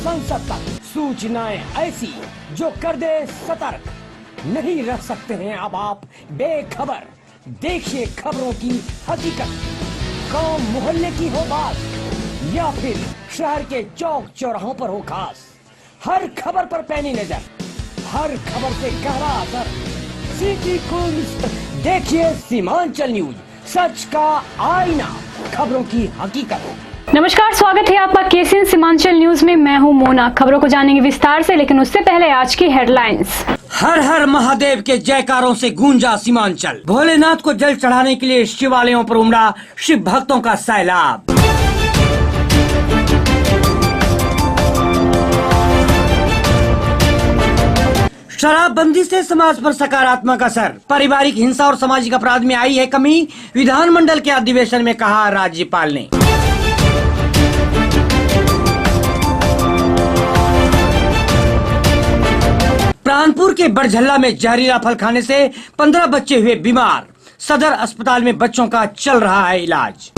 संसद तक सूचनाएं ऐसी जो कर दे सतर्क। नहीं रह सकते हैं अब आप बेखबर। देखिए खबरों की हकीकत। गांव मोहल्ले की हो बात या फिर शहर के चौक चौराहों पर हो खास, हर खबर पर पैनी नजर, हर खबर से गहरा असर। सिटी कुंज देखिए सीमांचल न्यूज, सच का आईना, खबरों की हकीकत। नमस्कार, स्वागत है आपका केसीएन सीमांचल न्यूज में। मैं हूं मोना। खबरों को जानेंगे विस्तार से, लेकिन उससे पहले आज की हेडलाइंस। हर हर महादेव के जयकारों से गूंजा सीमांचल। भोलेनाथ को जल चढ़ाने के लिए शिवालयों पर उमड़ा शिव भक्तों का सैलाब। शराबबंदी से समाज पर सकारात्मक असर। पारिवारिक हिंसा और सामाजिक अपराध में आई है कमी, विधानमंडल के अधिवेशन में कहा राज्यपाल ने। प्राणपुर के बड़झल्ला में जहरीला फल खाने से 15 बच्चे हुए बीमार। सदर अस्पताल में बच्चों का चल रहा है इलाज।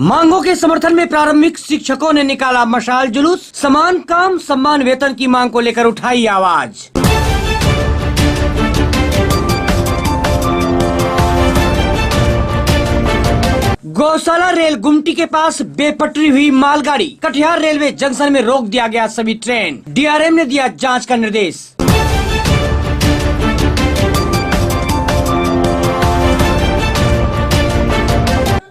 मांगों के समर्थन में प्रारंभिक शिक्षकों ने निकाला मशाल जुलूस। समान काम समान वेतन की मांग को लेकर उठाई आवाज। गौशाला रेल गुमटी के पास बेपटरी हुई मालगाड़ी। कटिहार रेलवे जंक्शन में रोक दिया गया सभी ट्रेन। डीआरएम ने दिया जांच का निर्देश।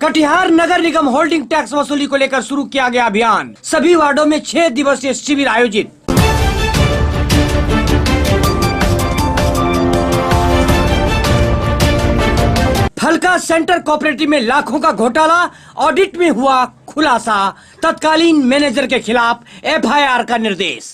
कटिहार नगर निगम होल्डिंग टैक्स वसूली को लेकर शुरू किया गया अभियान। सभी वार्डों में 6 दिवसीय शिविर आयोजित। फलका सेंटर कोऑपरेटिव में लाखों का घोटाला, ऑडिट में हुआ खुलासा। तत्कालीन मैनेजर के खिलाफ एफआईआर का निर्देश।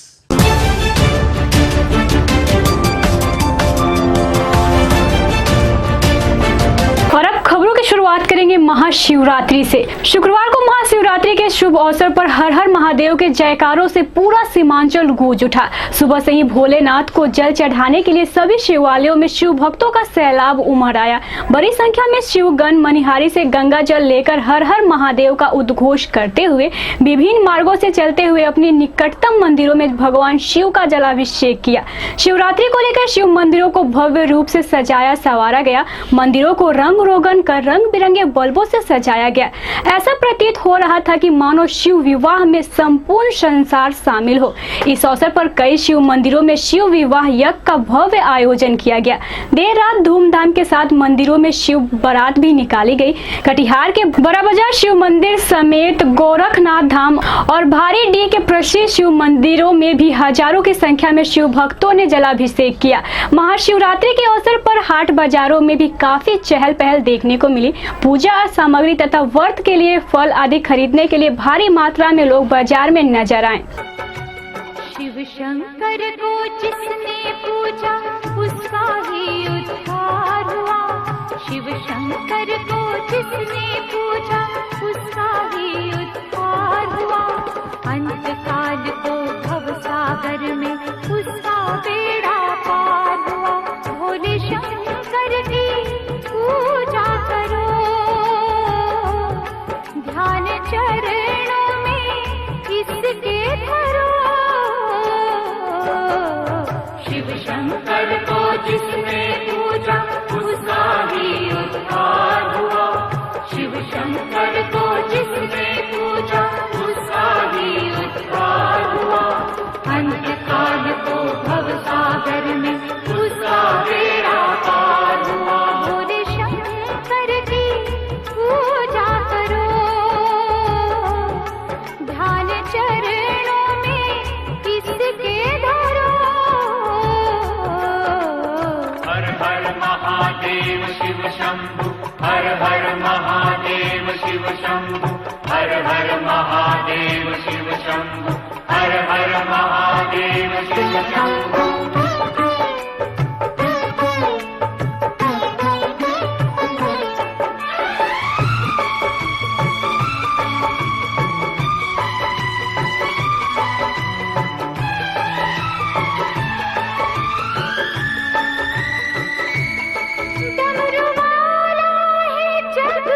और अब खबरों की शुरुआत करेंगे महाशिवरात्रि से। शुक्रवार को महाशिवरात्रि के शुभ अवसर पर हर हर महादेव के जयकारों से पूरा सीमांचल गूंज उठा। सुबह से ही भोलेनाथ को जल चढ़ाने के लिए सभी शिवालयों में शिव भक्तों का सैलाब उमड़ आया। बड़ी संख्या में शिवगण मनिहारी से गंगा जल लेकर हर हर महादेव का उद्घोष करते हुए विभिन्न मार्गों से चलते हुए अपने निकटतम मंदिरों में भगवान शिव का जलाभिषेक किया। शिवरात्रि को लेकर शिव मंदिरों को भव्य रूप से सजाया संवारा गया। मंदिरों को रंग रोगन कर रंग बिरंगे बल्बों से सजाया गया। ऐसा प्रतीत हो रहा था कि मानो शिव विवाह में संपूर्ण संसार शामिल हो। इस अवसर पर कई शिव मंदिरों में शिव विवाह यज्ञ का भव्य आयोजन किया गया। देर रात धूमधाम के साथ मंदिरों में शिव बारात भी निकाली गई। कटिहार के बड़ा बाजार शिव मंदिर समेत गोरखनाथ धाम और भारी डी के प्रसिद्ध शिव मंदिरों में भी हजारों की संख्या में शिव भक्तों ने जलाभिषेक किया। महाशिवरात्रि के अवसर पर हाट बाजारों में भी काफी चहल पहल देखने को मिली। पूजा सामग्री तथा व्रत के लिए फल आदि खरीदने के लिए भारी मात्रा में लोग बाजार में नजर आए। शिव शंकर को जिसने पूजा उसका ही उद्धार हुआ। शिव शंकर को जिसने पूजा उसका ही उद्धार हुआ। अंत काल को भव सागर में उसका बेड़ा पार हुआ। भोले शंकर की पूजा करो, ध्यान चरणों में इसके धरो। शिव शंकर को जिसने पूजा उसका ही उद्धार हुआ। शिव शंकर को जिसने पूजा उसका ही उद्धार हुआ। अंत काल को भव सागर में उसका बेड़ा पार हुआ। भोले शंकर की पूजा करो, ध्यान चरणों में इसके धरो। हर हर महादेव शिव शंभु, हर हर महादेव शिव शंभु, हर हर महादेव शिव शंभु, हर हर महादेव शिव शंभु। डमरू वाला है जग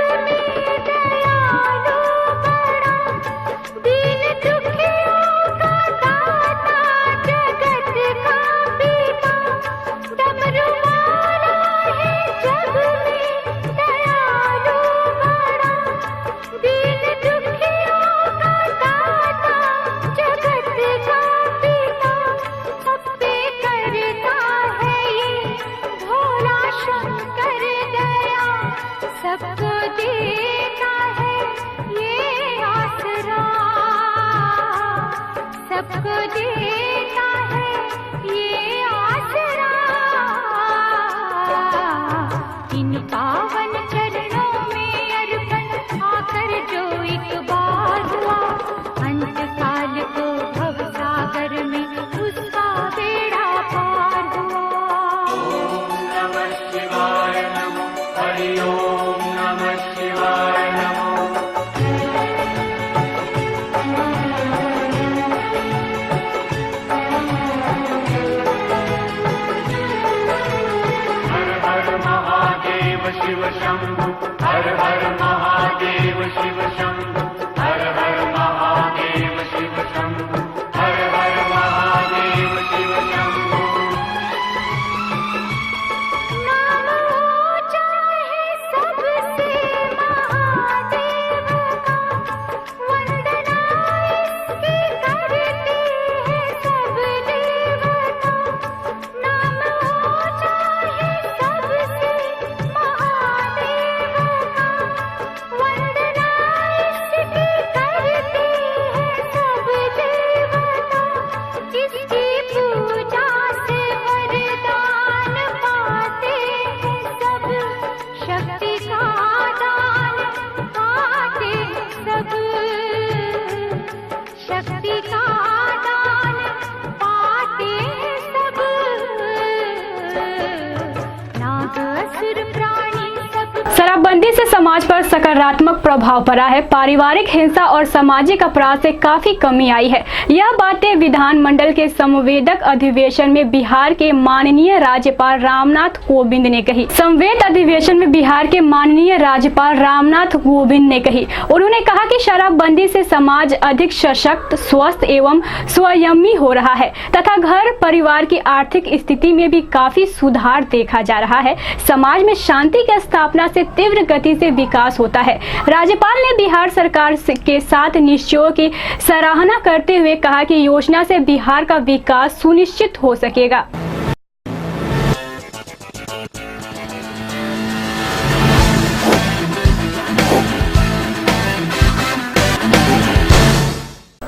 समाज पर सकारात्मक प्रभाव पड़ा है। पारिवारिक हिंसा और सामाजिक अपराध से काफी कमी आई है। यह बातें विधानमंडल के संवेदक अधिवेशन में बिहार के माननीय राज्यपाल रामनाथ कोविंद ने कही। संवेद अधिवेशन में बिहार के माननीय राज्यपाल रामनाथ कोविंद ने कही। उन्होंने कहा कि शराबबंदी से समाज अधिक सशक्त, स्वस्थ एवं संयमी हो रहा है तथा घर परिवार की आर्थिक स्थिति में भी काफी सुधार देखा जा रहा है। समाज में शांति की स्थापना से तीव्र गति से विकास होता है। राज्यपाल ने बिहार सरकार के साथ निश्चयों की सराहना करते हुए कहा कि योजना से बिहार का विकास सुनिश्चित हो सकेगा।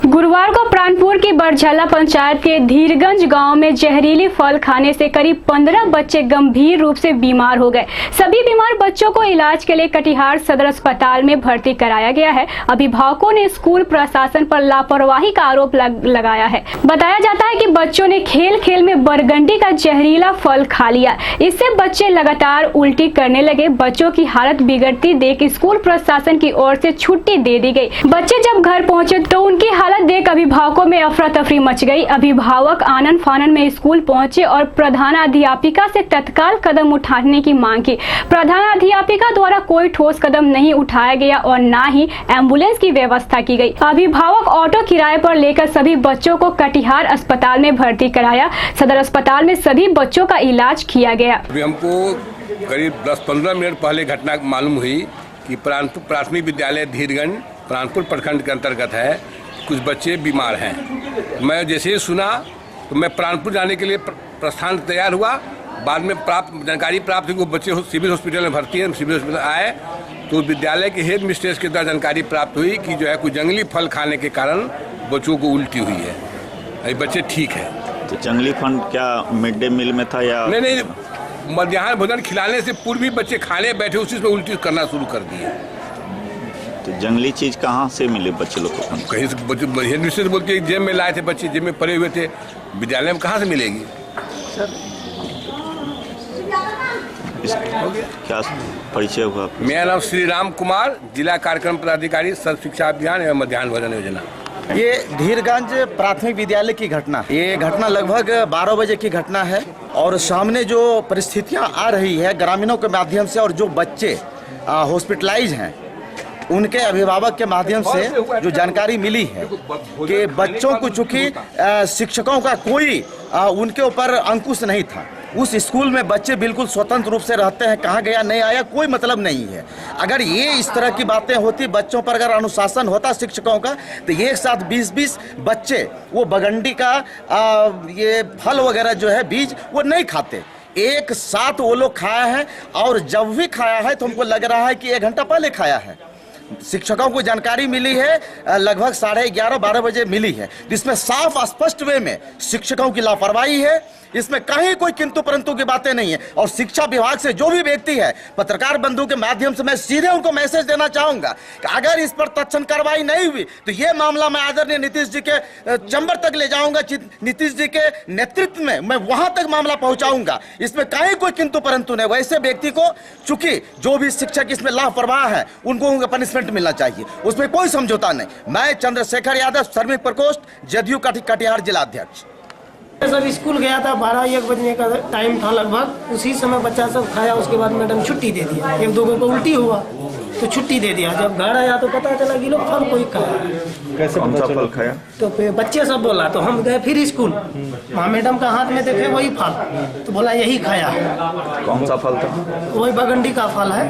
गुरुवार को प्राणपुर की बरझला पंचायत के धीरगंज गांव में जहरीली फल खाने से करीब 15 बच्चे गंभीर रूप से बीमार हो गए। सभी बीमार बच्चों को इलाज के लिए कटिहार सदर अस्पताल में भर्ती कराया गया है। अभिभावकों ने स्कूल प्रशासन पर लापरवाही का आरोप लगाया है। बताया जाता है कि बच्चों ने खेल खेल में बरगंडी का जहरीला फल खा लिया। इससे बच्चे लगातार उल्टी करने लगे। बच्चों की हालत बिगड़ती देख स्कूल प्रशासन की ओर से छुट्टी दे दी गई। बच्चे जब घर पहुंचे तो उनकी हालत देख अभिभावकों में अफरा तफरी मच गई। अभिभावक आनन फानन में स्कूल पहुंचे और प्रधानाध्यापिका से तत्काल कदम उठाने की मांग की। प्रधानाध्यापिका द्वारा कोई ठोस कदम नहीं उठाया गया और न ही एम्बुलेंस की व्यवस्था की गई। अभिभावक ऑटो किराए पर लेकर सभी बच्चों को कटिहार अस्पताल में भर्ती कराया। सदर अस्पताल में सभी बच्चों का इलाज किया गया। अभी हमको करीब 10-15 मिनट पहले घटना मालूम हुई कि प्राथमिक विद्यालय धीरगंज प्राणपुर प्रखंड के अंतर्गत है, कुछ बच्चे बीमार हैं। मैं जैसे ही सुना तो मैं प्राणपुर जाने के लिए प्रस्थान तैयार हुआ। बाद में जानकारी प्राप्त हुई कि वो बच्चे सिविल हॉस्पिटल में भर्ती हैं। सिविल हॉस्पिटल आए तो विद्यालय के हेड मिस्ट्रेस के द्वारा जानकारी प्राप्त हुई कि जो है कुछ जंगली फल खाने के कारण बच्चों को उल्टी हुई है। अभी बच्चे ठीक है। तो जंगली फल क्या मिड डे मील में था या नहीं, मध्याह्न भोजन खिलाने से पूर्व भी बच्चे खाने बैठे उसी में उल्टी करना शुरू कर दिए। तो जंगली चीज कहाँ से मिले बच्चे लोग को? कहीं से हेड मिस्ट्रेस बोलती है जेब में लाए थे बच्चे, जेब में पड़े हुए थे। विद्यालय में कहाँ से मिलेगी? क्या परिचय हुआ? मेरा नाम श्री राम कुमार, जिला कार्यक्रम पदाधिकारी सर्व शिक्षा अभियान एवं मध्याह्न भोजन योजना। ये धीरगंज प्राथमिक विद्यालय की घटना, ये घटना लगभग 12 बजे की घटना है और सामने जो परिस्थितियां आ रही है ग्रामीणों के माध्यम से और जो बच्चे हॉस्पिटलाइज हैं उनके अभिभावक के माध्यम से जो जानकारी मिली है कि बच्चों को चूंकि शिक्षकों का कोई उनके ऊपर अंकुश नहीं था। उस स्कूल में बच्चे बिल्कुल स्वतंत्र रूप से रहते हैं, कहाँ गया नहीं आया कोई मतलब नहीं है। अगर ये इस तरह की बातें होती, बच्चों पर अगर अनुशासन होता शिक्षकों का, तो एक साथ 20-20 बच्चे वो बगंडी का ये फल वगैरह जो है बीज वो नहीं खाते। एक साथ वो लोग खाया है और जब भी खाया है तो हमको लग रहा है कि 1 घंटा पहले खाया है। शिक्षकों को जानकारी मिली है लगभग 11:30-12 बजे मिली है, जिसमें साफ स्पष्ट वे में शिक्षकों की लापरवाही है। इसमें कहीं कोई किंतु परंतु की बातें नहीं है। और शिक्षा विभाग से जो भी व्यक्ति है, पत्रकार बंधु के माध्यम से मैं सीधे उनको मैसेज देना चाहूंगा कि अगर इस पर तत्क्षण कार्रवाई नहीं हुई तो ये मामला मैं आदरणीय नीतीश जी के चैम्बर तक ले जाऊंगा। नीतीश जी के नेतृत्व में मैं वहां तक मामला पहुंचाऊंगा। इसमें कहीं कोई किंतु परंतु नहीं। वैसे व्यक्ति को चूंकि जो भी शिक्षक इसमें लापरवाह है उनको उनका पनिशमेंट मिलना चाहिए, उसमें कोई समझौता नहीं। मैं चंद्रशेखर यादव, श्रमिक प्रकोष्ठ, जदयू कटिहार जिला अध्यक्ष। सब स्कूल गया था, 12-1 बजने का टाइम था लगभग। उसी समय बच्चा सब खाया, उसके बाद मैडम छुट्टी दे दिया। 1-2 को उल्टी हुआ तो छुट्टी दे दिया। जब घर आया तो पता चला कि लोग फल कोई खाया। कैसे कौन सा फल खाया? तो फिर बच्चे सब बोला तो हम गए फिर स्कूल, वहाँ मैडम का हाथ में देखे वही फल, तो बोला यही खाया है। कौन सा फल था? वही बगंडी का फल है।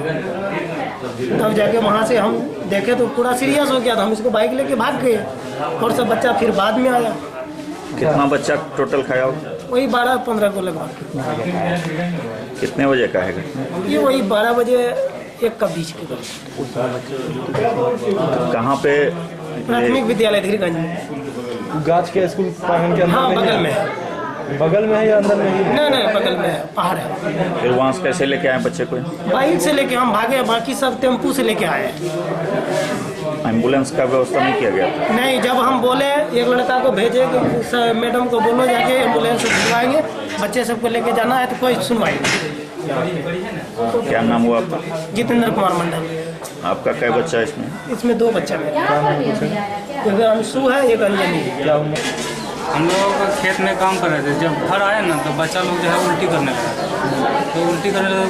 तब जाके वहाँ से हम देखे तो पूरा सीरियस हो गया था। हम इसको बाइक लेके भाग गए और सब बच्चा फिर बाद में आया। कितना बच्चा टोटल खाया? वही 12-15 को लगभग। कितने बजे का है? ये वही 12 बजे 1 का बीच के। कहाँ पे? प्राथमिक विद्यालय धीरगंज में। गाछ के स्कूल प्रांगण के अंदर? हाँ, बगल में है। बगल में है या अंदर में ही? नहीं, बगल में है, पहाड़ है। फिर वहाँ से कैसे लेके आए बच्चे को? बाइक से लेके हम भागे, बाकी सब टेम्पू से लेके आए। एम्बुलेंस का व्यवस्था नहीं किया गया? नहीं, जब हम बोले एक लड़का को भेजे कि मैडम को बोलो जाके एम्बुलेंस से भिजवाएंगे, बच्चे सबको लेके जाना है, तो कोई सुनवाई नहीं। क्या नाम हुआ आपका? जितेंद्र कुमार मंडल, आपका क्या बच्चा है इसमें? इसमें 2 बच्चा मेरे, एक अंशु है, एक अंजलि है। क्या उम्र? हम लोग खेत में काम कर रहे थे, जब घर आए ना तो बच्चा लोग जो है उल्टी करने लगा। तो उल्टी करने लगा,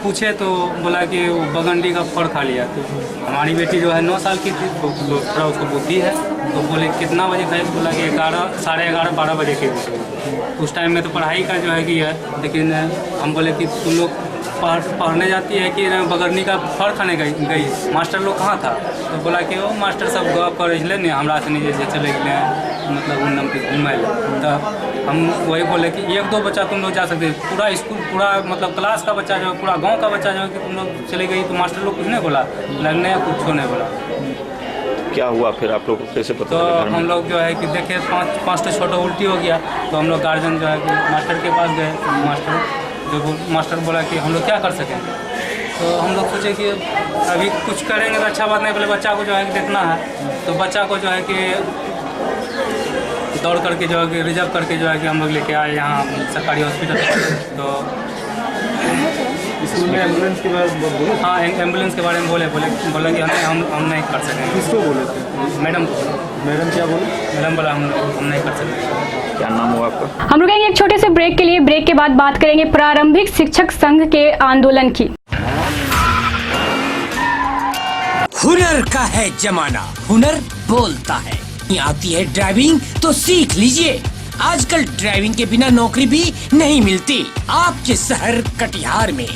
पूछे तो बोला कि वो बगंडी का फल खा लिया। तो हमारी बेटी जो है 9 साल की थी, तो थोड़ा उसको बुद्धि है, तो बोले कितना बजे खाए, बोला कि 11, साढ़े 11, 12 बजे के बीच। उस टाइम में तो पढ़ाई का जो है कि है, लेकिन हम बोले कि तुम लोग पढ़ने जाती है कि बगरनी का फल खाने गई, मास्टर लोग कहाँ था? तो बोला कि वो मास्टर सब गप कर ले हमरा से नहीं जैसे चले गए, मतलब उन्नम के घूमे। तो हम वही बोले कि 1-2 बच्चा तुम लोग जा सकते, पूरा स्कूल, पूरा मतलब क्लास का बच्चा जो, पूरा गांव का बच्चा जो है कि तुम लोग चले गई, तो मास्टर लोग कुछ नहीं बोला, लगने कुछ नहीं बोला। क्या हुआ फिर आप लोग को कैसे पता? तो हम लोग जो है कि देखे 5 छोटा उल्टी हो गया, तो हम लोग गार्जियन जो है कि मास्टर के पास गए। मास्टर बोला कि हम लोग क्या कर सकें, तो हम लोग सोचे कि अभी कुछ करेंगे तो अच्छा बात नहीं, पहले बच्चा को जो है कि देखना है। तो बच्चा को जो है कि दौड़ करके जो है कि रिजर्व करके जो है कि हम लोग लेके आए यहाँ सरकारी हॉस्पिटल। तो स्कूल में एम्बुलेंस के बारे में बोले? हाँ, एम्बुलेंस के बारे में बोले कि हम नहीं कर सकेंगे। किसको बोले थे? मैडम क्या बोले? मैडम बोला हम नहीं कर सकते। क्या नाम हुआ आपका? हम रुकेंगे एक छोटे से ब्रेक के लिए। ब्रेक के बाद बात करेंगे प्रारंभिक शिक्षक संघ के आंदोलन की। हुनर का है जमाना, हुनर बोलता है। आती है ड्राइविंग तो सीख लीजिए। आजकल ड्राइविंग के बिना नौकरी भी नहीं मिलती। आपके शहर कटिहार में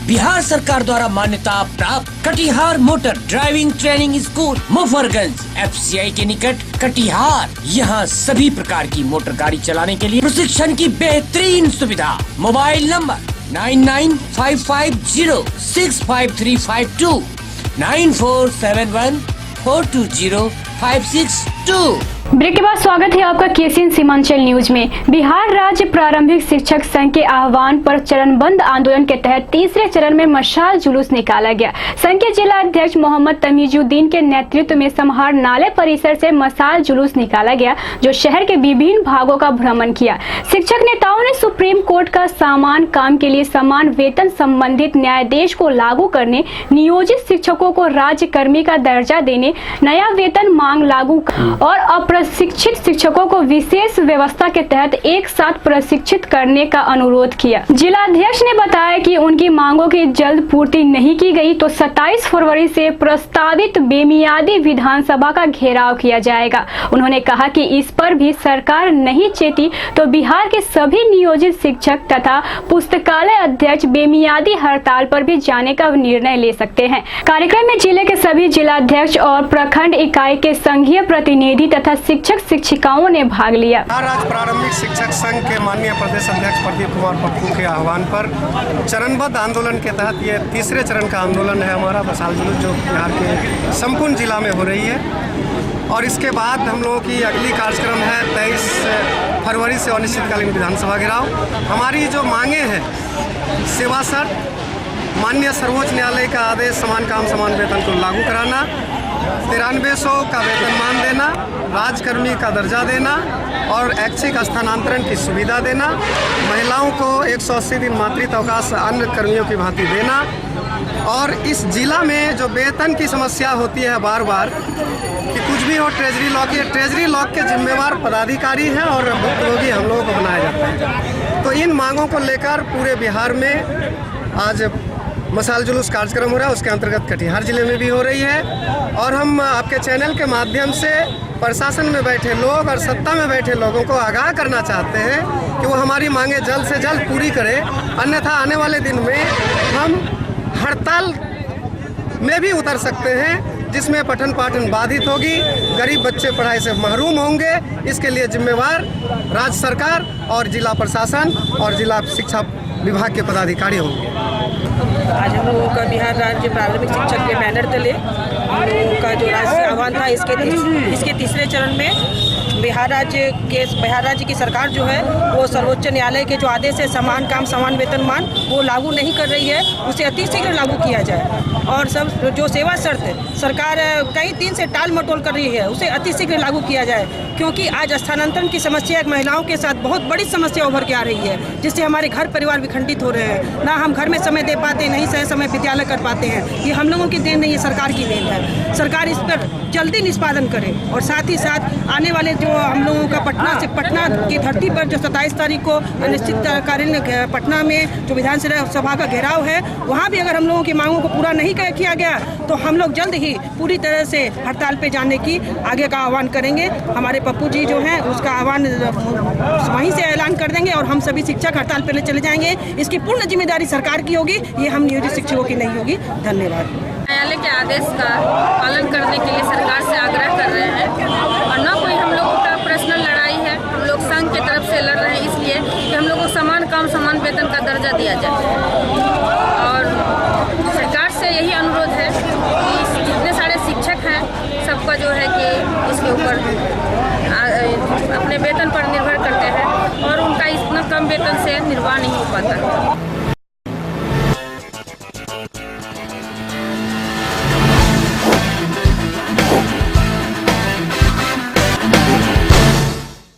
बिहार सरकार द्वारा मान्यता प्राप्त Katihar motor driving training school Mufarganj FCI के निकट कटिहार। यहाँ सभी प्रकार की मोटर गाड़ी चलाने के लिए प्रशिक्षण की बेहतरीन सुविधा। Mobile number 9955065352 9471420562। ब्रेक के बाद स्वागत है आपका KCN सीमांचल न्यूज में। बिहार राज्य प्रारंभिक शिक्षक संघ के आह्वान पर चरणबंद आंदोलन के तहत तीसरे चरण में मशाल जुलूस निकाला गया। संघ के जिला अध्यक्ष मोहम्मद तमीजुद्दीन के नेतृत्व में समहार नाले परिसर से मशाल जुलूस निकाला गया, जो शहर के विभिन्न भागों का भ्रमण किया। शिक्षक नेताओं ने सुप्रीम कोर्ट का समान काम के लिए समान वेतन संबंधित न्यायादेश को लागू करने, नियोजित शिक्षकों को राज्य कर्मी का दर्जा देने, नया वेतन मांग लागू और प्रशिक्षित शिक्षकों को विशेष व्यवस्था के तहत एक साथ प्रशिक्षित करने का अनुरोध किया। जिलाध्यक्ष ने बताया कि उनकी मांगों की जल्द पूर्ति नहीं की गई तो 27 फरवरी से प्रस्तावित बेमियादी विधानसभा का घेराव किया जाएगा। उन्होंने कहा कि इस पर भी सरकार नहीं चेती तो बिहार के सभी नियोजित शिक्षक तथा पुस्तकालय अध्यक्ष बेमियादी हड़ताल पर भी जाने का निर्णय ले सकते हैं। कार्यक्रम में जिले के सभी जिलाध्यक्ष और प्रखंड इकाई के संघीय प्रतिनिधि तथा शिक्षक शिक्षिकाओं ने भाग लिया। राज्य प्रारंभिक शिक्षक संघ के माननीय प्रदेश अध्यक्ष प्रदीप कुमार पप्पू के आह्वान पर चरणबद्ध आंदोलन के तहत ये तीसरे चरण का आंदोलन है हमारा मशाल जुलूस, जो बिहार के संपूर्ण जिला में हो रही है। और इसके बाद हम लोगों की अगली कार्यक्रम है 23 फरवरी से अनिश्चितकालीन विधानसभा घेराव। हमारी जो मांगे हैं सेवा शर्त, माननीय सर्वोच्च न्यायालय का आदेश समान काम समान वेतन को लागू कराना, 9300 का वेतनमान देना, राजकर्मी का दर्जा देना और ऐच्छिक स्थानांतरण की सुविधा देना, महिलाओं को 180 दिन मातृत्व अवकाश अन्य कर्मियों की भांति देना। और इस जिला में जो वेतन की समस्या होती है बार बार कि कुछ भी हो ट्रेजरी लॉ के जिम्मेवार पदाधिकारी हैं और भुक्तभोगी हम लोगों को बनाया जाता है। तो इन मांगों को लेकर पूरे बिहार में आज मशाल जुलूस कार्यक्रम हो रहा है, उसके अंतर्गत कटिहार जिले में भी हो रही है। और हम आपके चैनल के माध्यम से प्रशासन में बैठे लोग और सत्ता में बैठे लोगों को आगाह करना चाहते हैं कि वो हमारी मांगे जल्द से जल्द पूरी करें, अन्यथा आने वाले दिन में हम हड़ताल में भी उतर सकते हैं, जिसमें पठन पाठन बाधित होगी, गरीब बच्चे पढ़ाई से महरूम होंगे। इसके लिए जिम्मेवार राज्य सरकार और जिला प्रशासन और जिला शिक्षा विभाग के पदाधिकारी होंगे। आज हम लोगों का बिहार राज्य प्रारंभिक शिक्षक के बैनर तले हम लोगों का जो राष्ट्रीय आह्वान था, इसके तीसरे चरण में बिहार राज्य की सरकार जो है वो सर्वोच्च न्यायालय के जो आदेश है समान काम समान वेतनमान वो लागू नहीं कर रही है, उसे अतिशीघ्र लागू किया जाए। और सब जो सेवा शर्त सरकार कई दिन से टाल मटोल कर रही है, उसे अतिशीघ्र लागू किया जाए, क्योंकि आज स्थानांतरण की समस्या महिलाओं के साथ बहुत बड़ी समस्या उभर के आ रही है, जिससे हमारे घर परिवार विखंडित हो रहे हैं। ना हम घर में समय दे पाते, नहीं सही समय विद्यालय कर पाते हैं। ये हम लोगों की देन नहीं है, सरकार की देन है। सरकार इस पर जल्दी निष्पादन करे और साथ ही साथ आने वाले जो हम लोगों का पटना की धरती पर जो 27 तारीख को अनिश्चितकालीन पटना में जो विधानसभा का घेराव है, वहाँ भी अगर हम लोगों की मांगों को पूरा नहीं किया गया तो हम लोग जल्द ही पूरी तरह से हड़ताल पे जाने की आगे का आह्वान करेंगे। हमारे पप्पू जी जो हैं उसका आह्वान वहीं से ऐलान कर देंगे और हम सभी शिक्षक हड़ताल पे चले जाएंगे। इसकी पूर्ण जिम्मेदारी सरकार की होगी, ये हम नियोजित शिक्षकों की नहीं होगी। धन्यवाद। न्यायालय के आदेश का पालन करने के लिए सरकार से आग्रह कर रहे हैं और न कोई हम लोगों का पर्सनल लड़ाई है। हम लोग संघ की तरफ से लड़ रहे हैं इसलिए कि हम लोग को समान काम समान वेतन का दर्जा दिया जाए और सरकार से यही अनुरोध है कि जितने सारे शिक्षक हैं सबका जो है कि इसके ऊपर अपने वेतन पर निर्भर करते हैं और उनका इतना कम वेतन से निर्वाह नहीं हो पाता।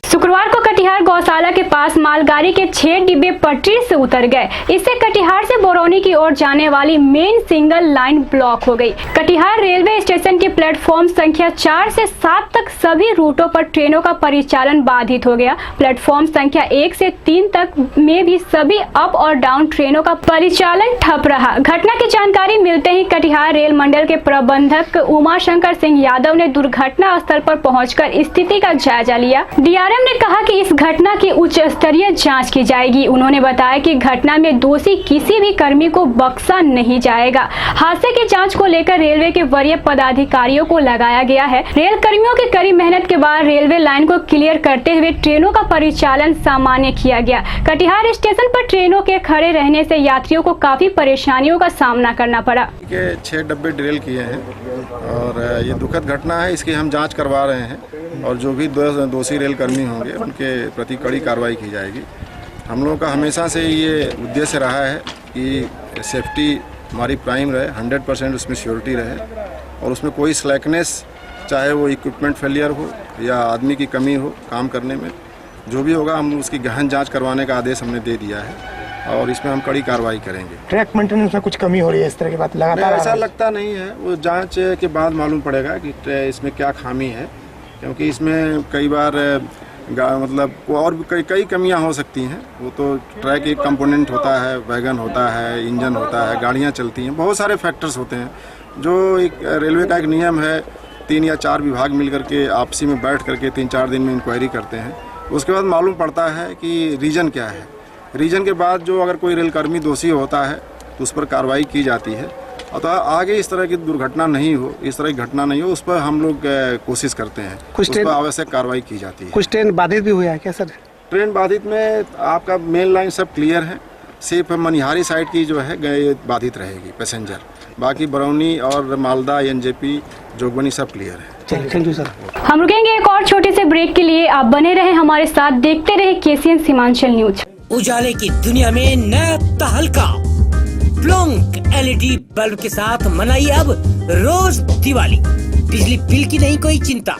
शुक्रवार को कटिहार गौशाला के पास मालगाड़ी के 6 डिब्बे पटरी से उतर गए। इससे कटिहार से बरौनी की ओर जाने वाली मेन सिंगल लाइन ब्लॉक हो गई। कटिहार रेलवे स्टेशन के प्लेटफॉर्म संख्या 4 से 7 तक सभी रूटों पर ट्रेनों का परिचालन बाधित हो गया। प्लेटफॉर्म संख्या 1 से 3 तक में भी सभी अप और डाउन ट्रेनों का परिचालन ठप रहा। घटना की जानकारी मिलते ही कटिहार रेल मंडल के प्रबंधक उमाशंकर सिंह यादव ने दुर्घटना स्थल पर पहुंचकर स्थिति का जायजा लिया। डीआरएम ने कहा कि इस घटना की उच्च स्तरीय जांच की जाएगी। उन्होंने बताया कि घटना में दोषी किसी भी कर्मी को बख्शा नहीं जाएगा। हादसे की जांच को लेकर रेलवे के वरीय पदाधिकारियों को लगाया गया है। रेल कर्मियों की कड़ी मेहनत के बाद रेलवे लाइन को क्लियर करते हुए ट्रेनों का परिचालन सामान्य किया गया। कटिहार स्टेशन पर ट्रेनों के खड़े रहने से यात्रियों को काफी परेशानियों का सामना करना पड़ा। 6 डब्बे ड्रिल किए हैं और ये दुखद घटना है, इसकी हम जाँच करवा रहे हैं और जो भी दोषी रेल कर्मी होंगे उनके प्रति कड़ी कार्रवाई की जाएगी। हम लोगों का हमेशा से ये उद्देश्य रहा है कि सेफ्टी हमारी प्राइम रहे, 100% उसमें सिक्योरिटी रहे और उसमें कोई स्लैकनेस, चाहे वो इक्विपमेंट फेलियर हो या आदमी की कमी हो काम करने में, जो भी होगा हम उसकी गहन जांच करवाने का आदेश हमने दे दिया है और इसमें हम कड़ी कार्रवाई करेंगे। ट्रैक मेंटेनेंस में कुछ कमी हो रही है इस तरह की बात लगातार? ऐसा लगता नहीं है, वो जाँच के बाद मालूम पड़ेगा कि इसमें क्या खामी है, क्योंकि इसमें कई बार मतलब और भी कई कमियां हो सकती हैं। वो तो ट्रैक एक कंपोनेंट होता है, वैगन होता है, इंजन होता है, गाड़ियां चलती हैं, बहुत सारे फैक्टर्स होते हैं। जो एक रेलवे का एक नियम है, 3 या 4 विभाग मिलकर के आपसी में बैठ करके 3-4 दिन में इंक्वायरी करते हैं। उसके बाद मालूम पड़ता है कि रीज़न क्या है। रीज़न के बाद जो अगर कोई रेलकर्मी दोषी होता है तो उस पर कार्रवाई की जाती है और तो आगे इस तरह की दुर्घटना नहीं हो, इस तरह की घटना नहीं हो, उस पर हम लोग कोशिश करते हैं, उस पर आवश्यक कार्रवाई की जाती है। कुछ ट्रेन बाधित भी हुआ है क्या सर? ट्रेन बाधित में आपका मेन लाइन सब क्लियर है, सिर्फ मनिहारी साइड की जो है बाधित रहेगी पैसेंजर, बाकी बरौनी और मालदा, एनजेपी, जोगबनी सब क्लियर है। Thank you sir. हम रुकेंगे एक और छोटे से ब्रेक के लिए। आप बने रहे हमारे साथ, देखते रहे केसीएन सीमांचल न्यूज। उजाले की दुनिया में नया तहलका प्लॉन्क एलईडी बल्ब के साथ मनाइए अब रोज दिवाली। बिजली बिल की नहीं कोई चिंता,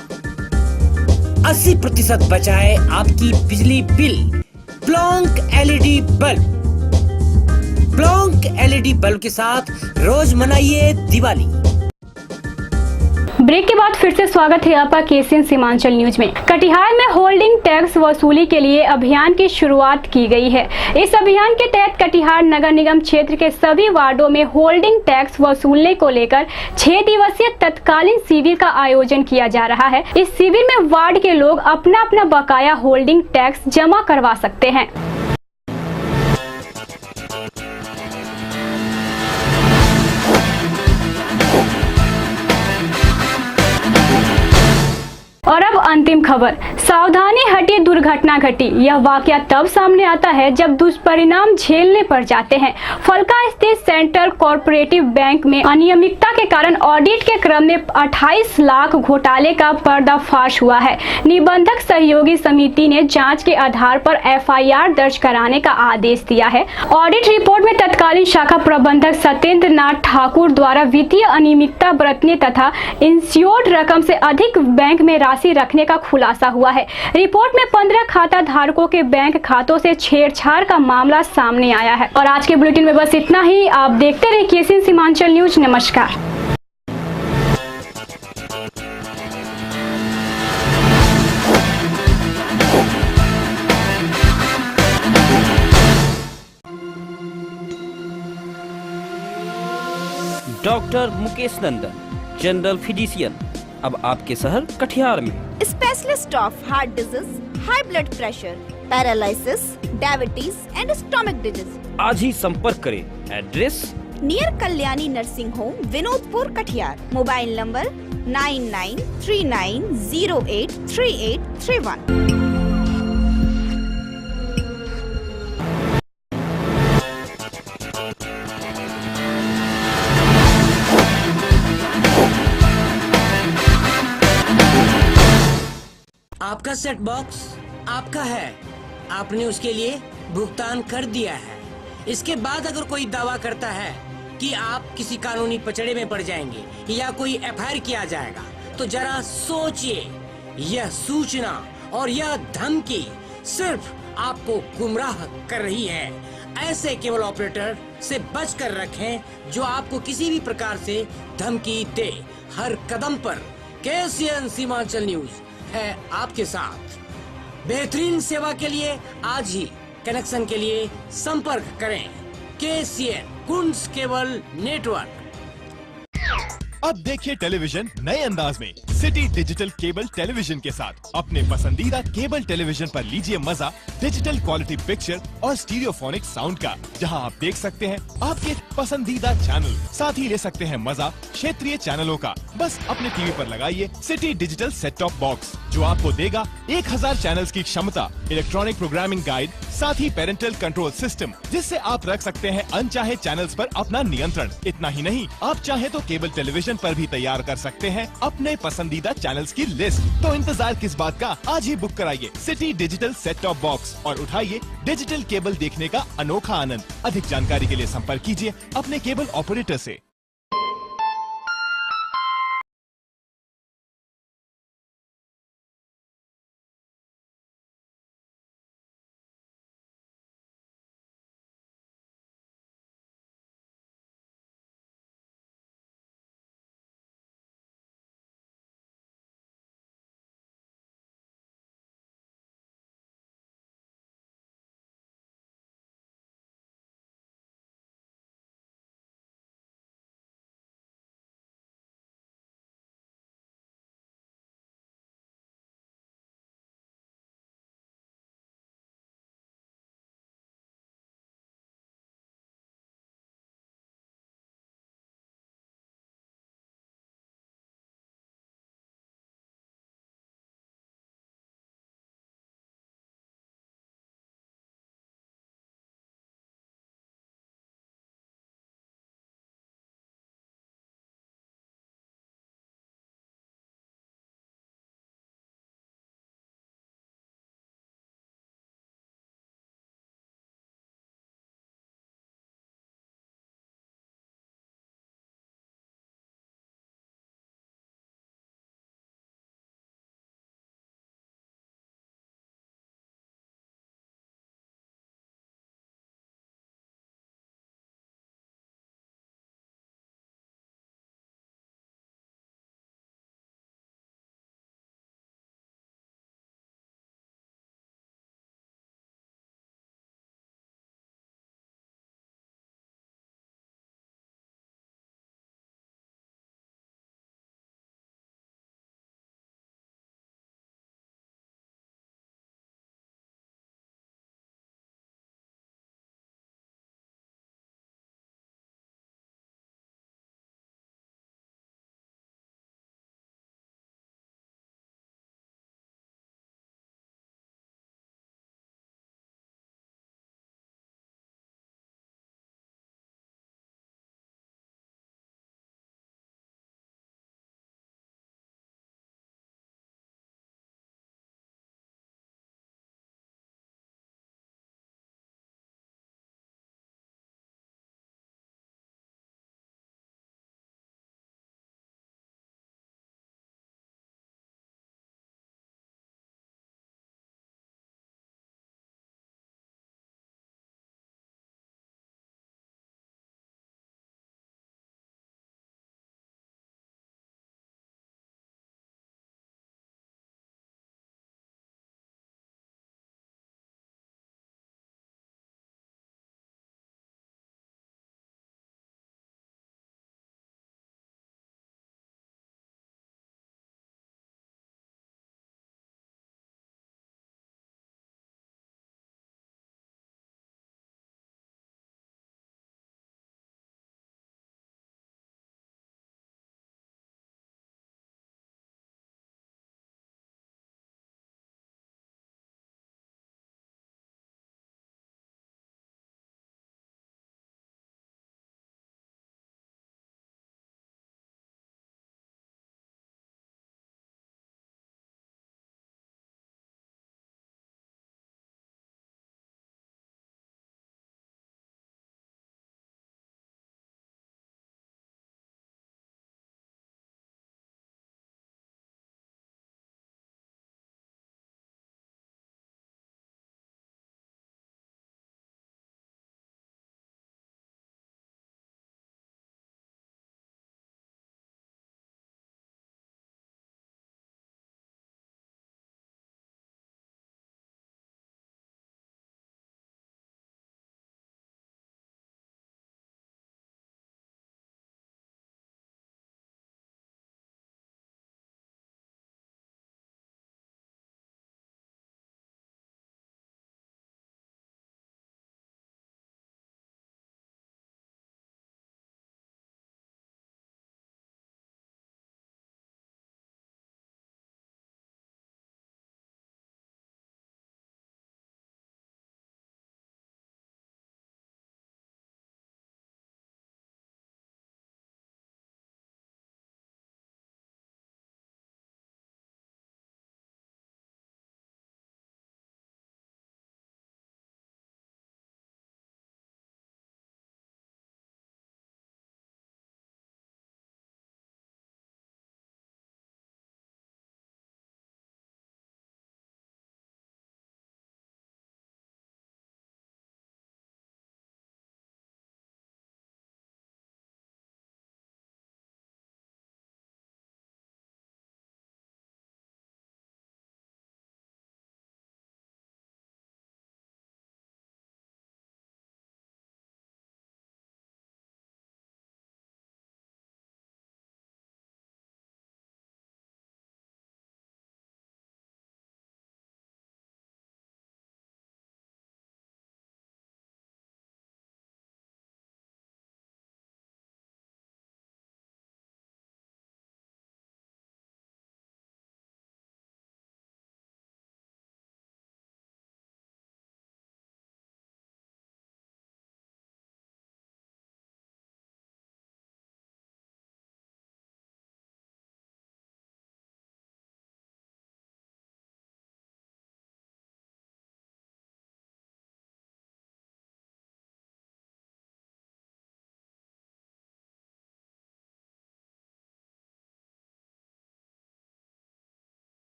80% बचाए आपकी बिजली बिल। Plonk LED bulb, Plonk LED bulb के साथ रोज मनाइए दिवाली। ब्रेक के बाद फिर से स्वागत है आपका केसीएन सीमांचल न्यूज में। कटिहार में होल्डिंग टैक्स वसूली के लिए अभियान की शुरुआत की गई है। इस अभियान के तहत कटिहार नगर निगम क्षेत्र के सभी वार्डों में होल्डिंग टैक्स वसूलने को लेकर 6 दिवसीय तत्कालीन शिविर का आयोजन किया जा रहा है। इस शिविर में वार्ड के लोग अपना अपना बकाया होल्डिंग टैक्स जमा करवा सकते हैं। और अब अंतिम खबर, सावधानी हटी दुर्घटना घटी। यह वाकया तब सामने आता है जब दुष्परिणाम झेलने पड़ जाते हैं। फलका स्थित सेंट्रल कोऑपरेटिव बैंक में अनियमितता के कारण ऑडिट के क्रम में 28 लाख घोटाले का पर्दाफाश हुआ है। निबंधक सहयोगी समिति ने जांच के आधार पर एफआईआर दर्ज कराने का आदेश दिया है। ऑडिट रिपोर्ट में तत्कालीन शाखा प्रबंधक सत्येंद्र नाथ ठाकुर द्वारा वित्तीय अनियमितता बरतने तथा इंश्योर्ड रकम से अधिक बैंक में राशि राशि रखने का खुलासा हुआ है। रिपोर्ट में 15 खाता धारकों के बैंक खातों से छेड़छाड़ का मामला सामने आया है। और आज के बुलेटिन में बस इतना ही। आप देखते रहिए केसीएन सीमांचल न्यूज। नमस्कार। डॉक्टर मुकेश नंदन, जनरल फिजिशियन, अब आपके शहर कटिहार में। Specialist of heart disease, high blood pressure, paralysis, diabetes and stomach disease. आज ही संपर्क करें। Address near Kalyani nursing home, Vinodpur, Katihar. Mobile number 9939083831। आपका सेट बॉक्स आपका है, आपने उसके लिए भुगतान कर दिया है। इसके बाद अगर कोई दावा करता है कि आप किसी कानूनी पचड़े में पड़ जाएंगे या कोई एफआईआर किया जाएगा, तो जरा सोचिए। यह सूचना और यह धमकी सिर्फ आपको गुमराह कर रही है। ऐसे केबल ऑपरेटर से बचकर रखें जो आपको किसी भी प्रकार से धमकी दे। हर कदम पर केसीएन सीमांचल न्यूज है आपके साथ। बेहतरीन सेवा के लिए आज ही कनेक्शन के लिए संपर्क करें केसीएन कुंज केबल नेटवर्क। अब देखिए टेलीविजन नए अंदाज में सिटी डिजिटल केबल टेलीविजन के साथ। अपने पसंदीदा केबल टेलीविजन पर लीजिए मजा डिजिटल क्वालिटी पिक्चर और स्टीरियोफोनिक साउंड का, जहां आप देख सकते हैं आपके पसंदीदा चैनल। साथ ही ले सकते हैं मजा क्षेत्रीय चैनलों का। बस अपने टीवी पर लगाइए city digital set top box, जो आपको देगा 1000 चैनल्स की क्षमता, इलेक्ट्रॉनिक प्रोग्रामिंग गाइड, साथ ही पेरेंटल कंट्रोल सिस्टम, जिससे आप रख सकते हैं अनचाहे चैनल्स पर अपना नियंत्रण। इतना ही नहीं, आप चाहे तो केबल टेलीविजन पर भी तैयार कर सकते हैं अपने पसंदीदा चैनल्स की लिस्ट। तो इंतजार किस बात का, आज ही बुक कराइए city digital set top box और उठाइए डिजिटल केबल देखने का अनोखा आनंद। अधिक जानकारी के लिए संपर्क कीजिए अपने केबल ऑपरेटर से।